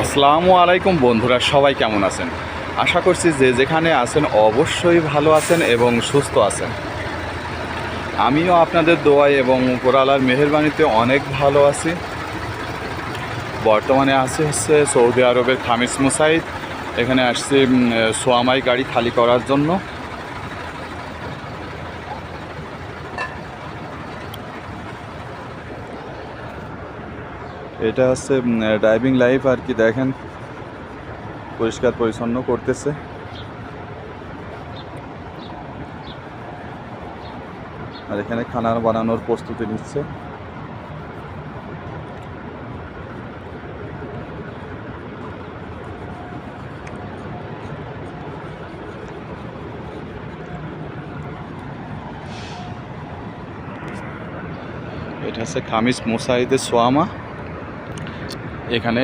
আসসালামু আলাইকুম বন্ধুরা, সবাই কেমন আছেন? আশা করছি যে যেখানে আছেন অবশ্যই ভালো আছেন এবং সুস্থ আছেন। আমিও আপনাদের দোয়ায় এবং উপরওয়ালার মেহেরবানিতে অনেক ভালো আছি। বর্তমানে হচ্ছে সৌদি আরবের খামিস মুসাইদ। এখানে আসছি সোয়ামাই গাড়ি খালি করার জন্য। এটা হচ্ছে ড্রাইভিং লাইফ আর কি, দেখেন পরিষ্কার পরিচ্ছন্ন করতেছে। আর এখানে খানা বানানোর প্রস্তুতি নিচ্ছে। এটা হচ্ছে খামিস মুসাইদের সোয়ামা। এখানে